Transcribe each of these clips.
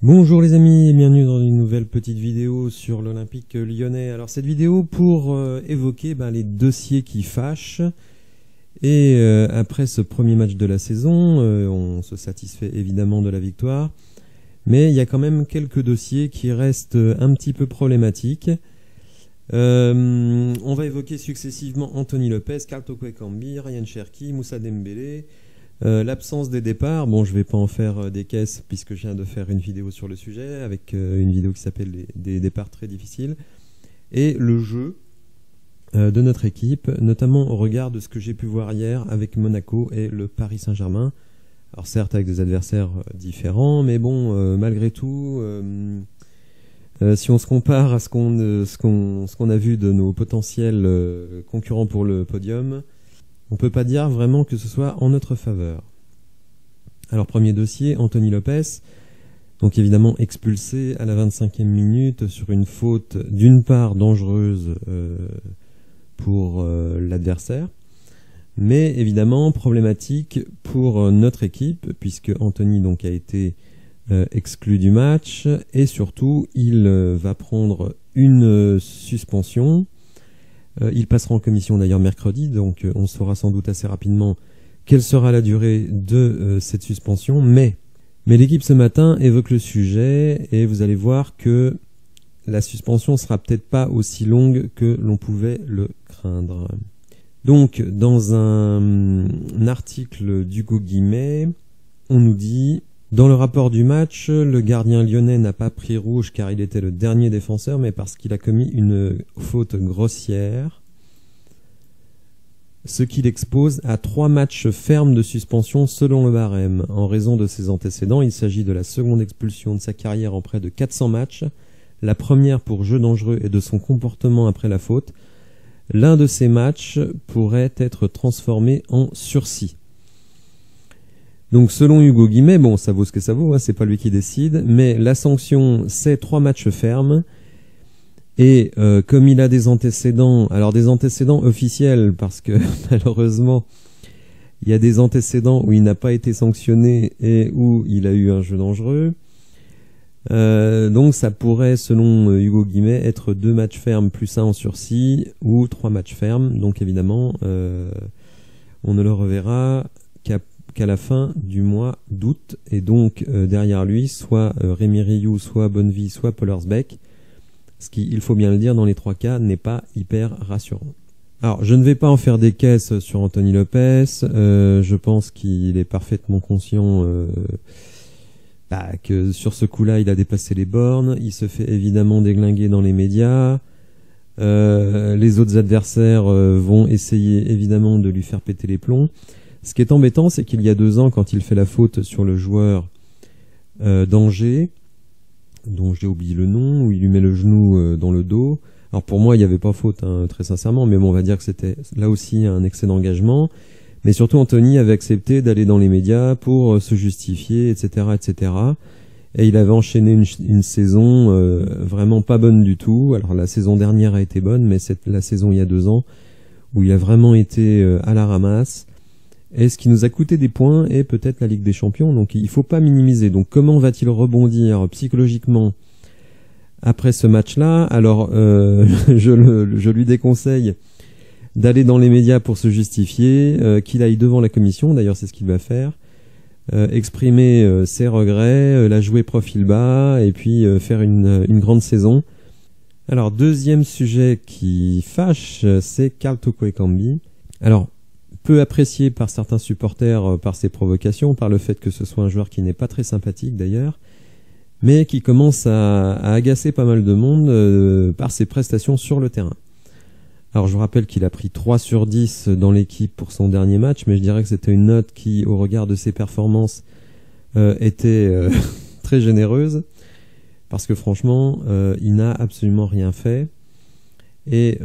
Bonjour les amis et bienvenue dans une nouvelle petite vidéo sur l'Olympique lyonnais. Alors cette vidéo pour évoquer les dossiers qui fâchent. Et après ce premier match de la saison, on se satisfait évidemment de la victoire. Mais il y a quand même quelques dossiers qui restent un petit peu problématiques. On va évoquer successivement Anthony Lopez, Karl Toko Ekambi, Ryan Cherki, Moussa Dembélé. L'absence des départs, bon je vais pas en faire des caisses puisque je viens de faire une vidéo sur le sujet avec une vidéo qui s'appelle des départs très difficiles, et le jeu de notre équipe, notamment au regard de ce que j'ai pu voir hier avec Monaco et le Paris Saint-Germain. Alors certes avec des adversaires différents, mais bon malgré tout, si on se compare à ce qu'on a vu de nos potentiels concurrents pour le podium, on peut pas dire vraiment que ce soit en notre faveur. Alors premier dossier, Anthony Lopez, donc évidemment expulsé à la 25e minute sur une faute d'une part dangereuse pour l'adversaire, mais évidemment problématique pour notre équipe puisque Anthony donc a été exclu du match et surtout il va prendre une suspension. Il passera en commission d'ailleurs mercredi, donc on saura sans doute assez rapidement quelle sera la durée de cette suspension. Mais l'équipe ce matin évoque le sujet et vous allez voir que la suspension sera peut-être pas aussi longue que l'on pouvait le craindre. Donc dans un article d'Hugo Guimet, on nous dit: dans le rapport du match, le gardien lyonnais n'a pas pris rouge car il était le dernier défenseur, mais parce qu'il a commis une faute grossière, ce qui l'expose à 3 matchs fermes de suspension selon le barème. En raison de ses antécédents, il s'agit de la seconde expulsion de sa carrière en près de 400 matchs, la première pour jeu dangereux et de son comportement après la faute. L'un de ces matchs pourrait être transformé en sursis. Donc selon Hugo Guimet, bon ça vaut ce que ça vaut, c'est pas lui qui décide, mais la sanction c'est 3 matchs fermes, et comme il a des antécédents, alors des antécédents officiels parce que malheureusement il y a des antécédents où il n'a pas été sanctionné et où il a eu un jeu dangereux, donc ça pourrait selon Hugo Guimet être 2 matchs fermes plus 1 en sursis ou 3 matchs fermes, donc évidemment on ne le reverra qu'à la fin du mois d'août, et donc derrière lui soit Rémi Rioux, soit Bonneville, soit Pollersbeck, ce qui, il faut bien le dire, dans les 3 cas n'est pas hyper rassurant. Alors je ne vais pas en faire des caisses sur Anthony Lopez, je pense qu'il est parfaitement conscient que sur ce coup-là il a dépassé les bornes, il se fait évidemment déglinguer dans les médias, les autres adversaires vont essayer évidemment de lui faire péter les plombs. Ce qui est embêtant, c'est qu'il y a 2 ans, quand il fait la faute sur le joueur d'Angers, dont j'ai oublié le nom, où il lui met le genou dans le dos. Alors pour moi, il n'y avait pas faute, très sincèrement, mais bon, on va dire que c'était là aussi un excès d'engagement. Mais surtout, Anthony avait accepté d'aller dans les médias pour se justifier, etc., etc. Et il avait enchaîné une saison vraiment pas bonne du tout. Alors la saison dernière a été bonne, mais c'est la saison il y a 2 ans, où il a vraiment été à la ramasse. Et ce qui nous a coûté des points est peut-être la Ligue des Champions, donc il faut pas minimiser. Donc comment va-t-il rebondir psychologiquement après ce match-là? Alors je lui déconseille d'aller dans les médias pour se justifier, qu'il aille devant la commission, d'ailleurs c'est ce qu'il va faire, exprimer ses regrets, la jouer profil bas et puis faire une grande saison. Alors deuxième sujet qui fâche, c'est Karl Toko Ekambi. Alors peu apprécié par certains supporters par ses provocations, par le fait que ce soit un joueur qui n'est pas très sympathique d'ailleurs, mais qui commence à agacer pas mal de monde par ses prestations sur le terrain. Alors je vous rappelle qu'il a pris 3 sur 10 dans l'équipe pour son dernier match, mais je dirais que c'était une note qui, au regard de ses performances, était très généreuse, parce que franchement, il n'a absolument rien fait. Et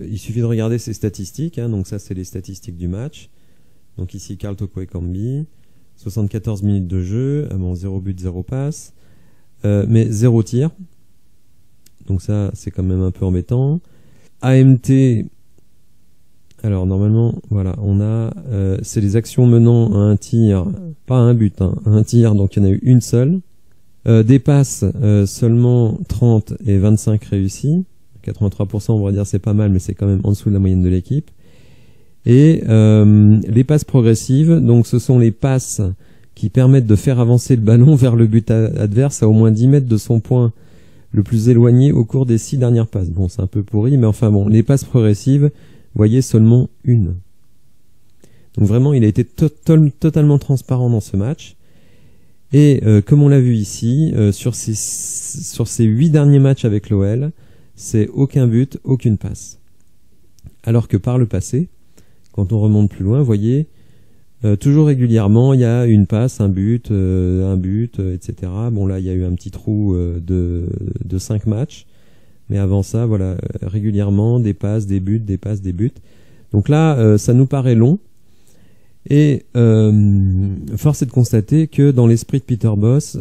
il suffit de regarder ses statistiques, donc ça c'est les statistiques du match. Donc ici Karl Toko Ekambi, 74 minutes de jeu, 0 but, 0 passe, mais 0 tir. Donc ça c'est quand même un peu embêtant. AMT, alors normalement voilà, on a c'est les actions menant à un tir, pas à un but, un tir, donc il y en a eu une seule. Des passes, seulement 30 et 25 réussis. 83%, on va dire c'est pas mal, mais c'est quand même en dessous de la moyenne de l'équipe. Et les passes progressives, donc ce sont les passes qui permettent de faire avancer le ballon vers le but adverse à au moins 10 mètres de son point le plus éloigné au cours des 6 dernières passes. Bon, c'est un peu pourri, mais enfin bon, les passes progressives, voyez, seulement une. Donc vraiment, il a été totalement transparent dans ce match. Et comme on l'a vu ici, sur ces 8 derniers matchs avec l'OL, c'est aucun but, aucune passe. Alors que par le passé, quand on remonte plus loin, vous voyez, toujours régulièrement, il y a une passe, un but, etc. Bon là, il y a eu un petit trou de 5 matchs. Mais avant ça, voilà, régulièrement, des passes, des buts, des passes, des buts. Donc là, ça nous paraît long. Et force est de constater que dans l'esprit de Peter Bosz,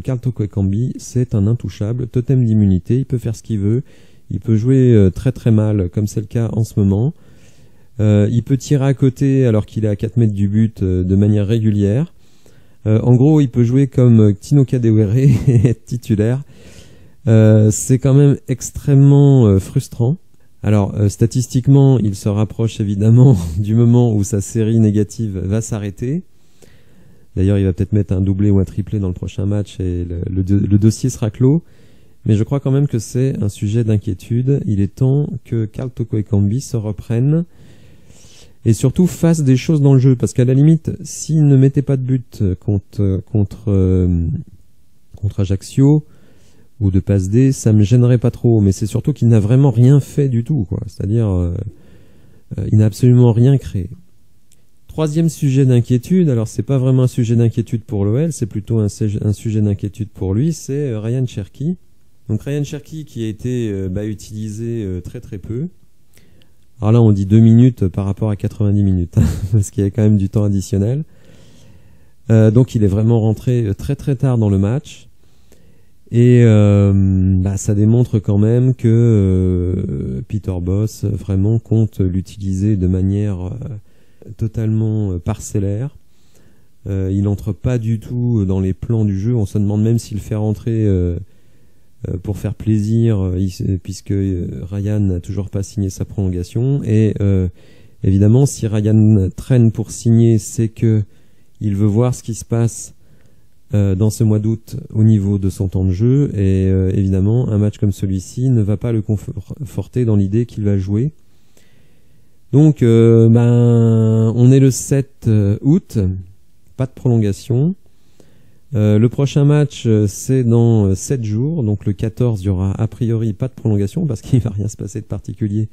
Karl Toko Ekambi, c'est un intouchable, totem d'immunité, il peut faire ce qu'il veut, il peut jouer très très mal, comme c'est le cas en ce moment. Il peut tirer à côté alors qu'il est à 4 mètres du but de manière régulière. En gros, il peut jouer comme Tino Kadewere et être titulaire. C'est quand même extrêmement frustrant. Alors, statistiquement, il se rapproche évidemment du moment où sa série négative va s'arrêter. D'ailleurs, il va peut-être mettre un doublé ou un triplé dans le prochain match et le dossier sera clos. Mais je crois quand même que c'est un sujet d'inquiétude. Il est temps que Karl Toko Ekambi se reprenne et surtout fasse des choses dans le jeu. Parce qu'à la limite, s'il ne mettait pas de but contre Ajaccio, ou de passe D, ça me gênerait pas trop, mais c'est surtout qu'il n'a vraiment rien fait du tout, quoi. C'est-à-dire, il n'a absolument rien créé. Troisième sujet d'inquiétude, alors c'est pas vraiment un sujet d'inquiétude pour l'OL, c'est plutôt un sujet d'inquiétude pour lui, c'est Ryan Cherki. Donc Ryan Cherki qui a été utilisé très très peu. Alors là on dit 2 minutes par rapport à 90 minutes, parce qu'il y a quand même du temps additionnel. Donc il est vraiment rentré très très tard dans le match. Et ça démontre quand même que Peter Bosz vraiment compte l'utiliser de manière totalement parcellaire. Il n'entre pas du tout dans les plans du jeu. On se demande même s'il fait rentrer pour faire plaisir, puisque Ryan n'a toujours pas signé sa prolongation. Et évidemment, si Ryan traîne pour signer, c'est que il veut voir ce qui se passe dans ce mois d'août au niveau de son temps de jeu, et évidemment un match comme celui-ci ne va pas le conforter dans l'idée qu'il va jouer. Donc on est le 7 août, pas de prolongation. Le prochain match c'est dans 7 jours, donc le 14 il y aura a priori pas de prolongation parce qu'il va rien se passer de particulier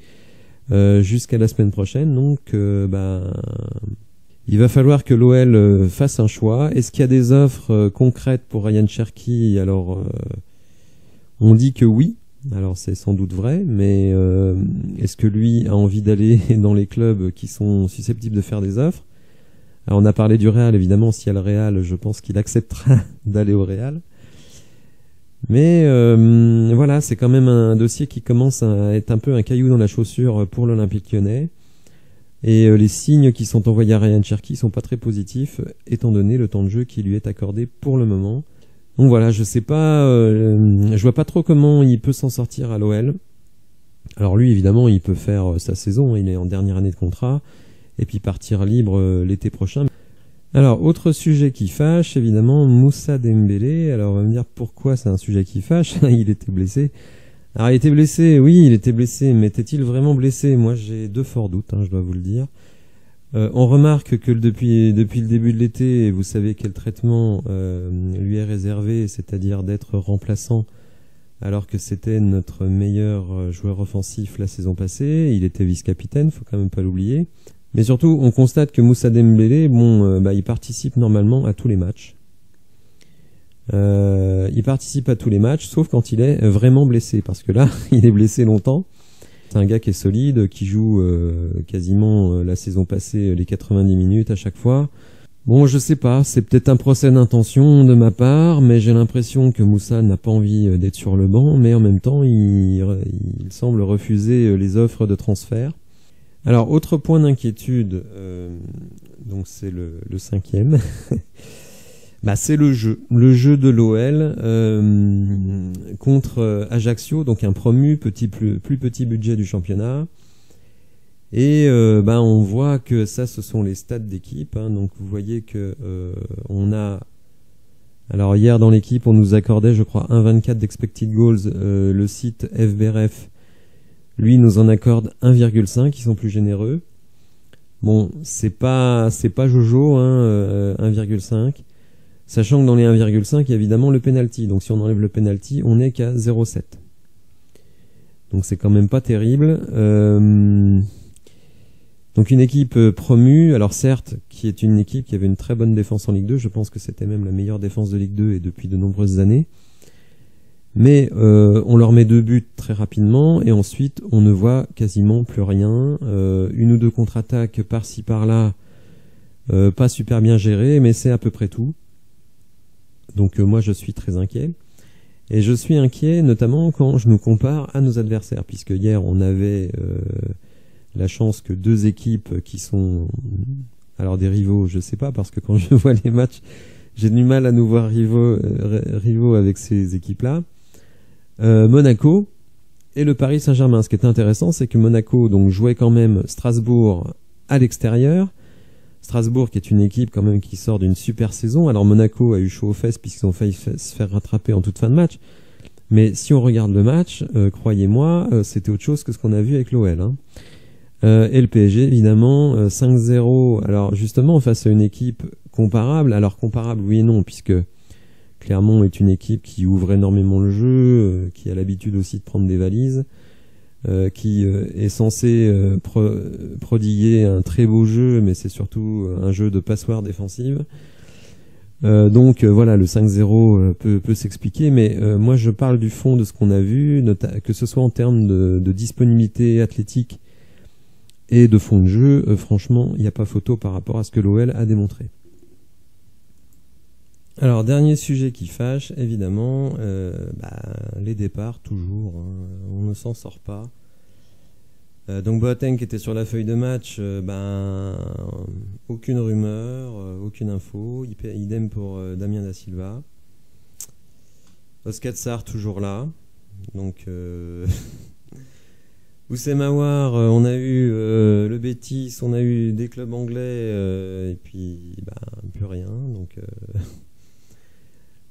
jusqu'à la semaine prochaine. Donc il va falloir que l'OL fasse un choix. Est-ce qu'il y a des offres concrètes pour Ryan Cherki? Alors, on dit que oui. Alors, c'est sans doute vrai, mais est-ce que lui a envie d'aller dans les clubs qui sont susceptibles de faire des offres? Alors, on a parlé du Real, évidemment. S'il y a le Real, je pense qu'il acceptera d'aller au Real. Mais voilà, c'est quand même un dossier qui commence à être un peu un caillou dans la chaussure pour l'Olympique Lyonnais. Et les signes qui sont envoyés à Ryan Cherki sont pas très positifs, étant donné le temps de jeu qui lui est accordé pour le moment. Donc voilà, je sais pas, je vois pas trop comment il peut s'en sortir à l'OL. Alors lui, évidemment, il peut faire sa saison, il est en dernière année de contrat, et puis partir libre l'été prochain. Alors, autre sujet qui fâche, évidemment, Moussa Dembélé. Alors on va me dire pourquoi c'est un sujet qui fâche, il était blessé. Alors il était blessé, oui, il était blessé, mais était-il vraiment blessé? Moi j'ai 2 forts doutes, je dois vous le dire. On remarque que depuis le début de l'été, vous savez quel traitement lui est réservé, c'est-à-dire d'être remplaçant, alors que c'était notre meilleur joueur offensif la saison passée. Il était vice-capitaine, faut quand même pas l'oublier. Mais surtout, on constate que Moussa Dembélé, il participe normalement à tous les matchs. Il participe à tous les matchs, sauf quand il est vraiment blessé, parce que là, il est blessé longtemps. C'est un gars qui est solide, qui joue quasiment la saison passée les 90 minutes à chaque fois. Bon, je sais pas, c'est peut-être un procès d'intention de ma part, mais j'ai l'impression que Moussa n'a pas envie d'être sur le banc, mais en même temps, il semble refuser les offres de transfert. Alors, autre point d'inquiétude, donc c'est le 5e. Bah, c'est le jeu de l'OL contre Ajaccio, donc un promu, plus petit budget du championnat. Et on voit que ça, ce sont les stats d'équipe. Hein, donc vous voyez que on a... Alors hier dans l'équipe, on nous accordait, je crois, 1,24 d'expected goals. Le site FBref, lui, nous en accorde 1,5. Ils sont plus généreux. Bon, c'est pas Jojo, hein, 1,5. Sachant que dans les 1,5, il y a évidemment le penalty. Donc si on enlève le penalty, on n'est qu'à 0,7. Donc c'est quand même pas terrible. Donc une équipe promue, alors certes, qui est une équipe qui avait une très bonne défense en Ligue 2. Je pense que c'était même la meilleure défense de Ligue 2 et depuis de nombreuses années. Mais on leur met 2 buts très rapidement et ensuite on ne voit quasiment plus rien. Une ou deux contre-attaques par-ci par-là, pas super bien gérées, mais c'est à peu près tout. Donc moi je suis très inquiet. Et je suis inquiet notamment quand je nous compare à nos adversaires, puisque hier on avait la chance que 2 équipes qui sont... Alors des rivaux, je sais pas, parce que quand je vois les matchs, j'ai du mal à nous voir rivaux avec ces équipes-là. Monaco et le Paris Saint-Germain. Ce qui est intéressant, c'est que Monaco donc jouait quand même Strasbourg à l'extérieur. Strasbourg qui est une équipe quand même qui sort d'une super saison. Alors Monaco a eu chaud aux fesses puisqu'ils ont failli se faire rattraper en toute fin de match. Mais si on regarde le match, croyez-moi, c'était autre chose que ce qu'on a vu avec l'OL. Hein. Et le PSG, évidemment, 5-0. Alors justement, face à une équipe comparable. Alors comparable, oui et non, puisque Clermont est une équipe qui ouvre énormément le jeu, qui a l'habitude aussi de prendre des valises, qui est censé prodiguer un très beau jeu, mais c'est surtout un jeu de passoire défensive. Donc voilà, le 5-0 peut s'expliquer, mais moi je parle du fond de ce qu'on a vu, que ce soit en termes de disponibilité athlétique et de fond de jeu, franchement, il n'y a pas photo par rapport à ce que l'OL a démontré. Alors, dernier sujet qui fâche, évidemment, les départs, toujours, hein, on ne s'en sort pas. Donc Boateng qui était sur la feuille de match, aucune rumeur, aucune info, idem pour Damien Da Silva. Oscar Sarr toujours là, donc Oussem Aouar, on a eu le Betis, on a eu des clubs anglais, et puis plus rien, donc...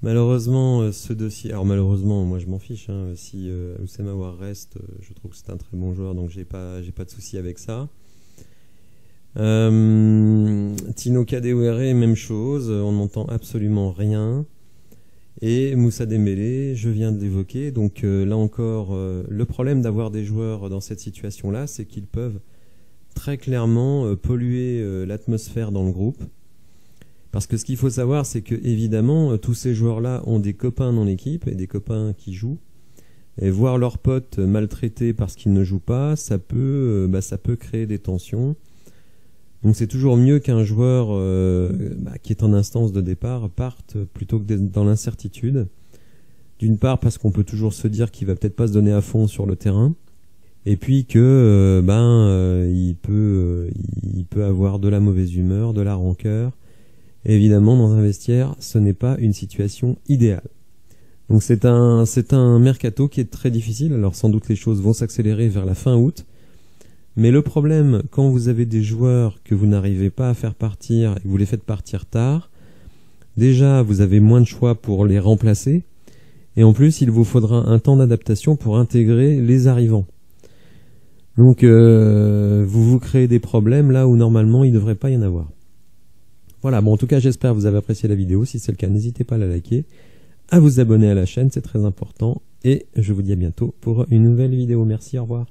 Malheureusement, ce dossier... Alors malheureusement, moi je m'en fiche. Hein, si Oussem Aouar reste, je trouve que c'est un très bon joueur, donc j'ai pas de souci avec ça. Tino Kadewere, même chose, on n'entend absolument rien. Et Moussa Dembélé, je viens de l'évoquer. Donc là encore, le problème d'avoir des joueurs dans cette situation-là, c'est qu'ils peuvent très clairement polluer l'atmosphère dans le groupe. Parce que ce qu'il faut savoir, c'est que évidemment, tous ces joueurs-là ont des copains dans l'équipe et des copains qui jouent. Et voir leurs potes maltraités parce qu'ils ne jouent pas, ça peut créer des tensions. Donc c'est toujours mieux qu'un joueur qui est en instance de départ parte plutôt que d'être dans l'incertitude. D'une part parce qu'on peut toujours se dire qu'il va peut-être pas se donner à fond sur le terrain. Et puis que il peut avoir de la mauvaise humeur, de la rancœur. Et évidemment, dans un vestiaire, ce n'est pas une situation idéale. Donc c'est un mercato qui est très difficile. Alors sans doute les choses vont s'accélérer vers la fin août. Mais le problème, quand vous avez des joueurs que vous n'arrivez pas à faire partir et que vous les faites partir tard, déjà vous avez moins de choix pour les remplacer. Et en plus, il vous faudra un temps d'adaptation pour intégrer les arrivants. Donc vous créez des problèmes là où normalement il ne devrait pas y en avoir. Voilà, bon en tout cas j'espère que vous avez apprécié la vidéo. Si c'est le cas, n'hésitez pas à la liker, à vous abonner à la chaîne, c'est très important. Et je vous dis à bientôt pour une nouvelle vidéo. Merci, au revoir.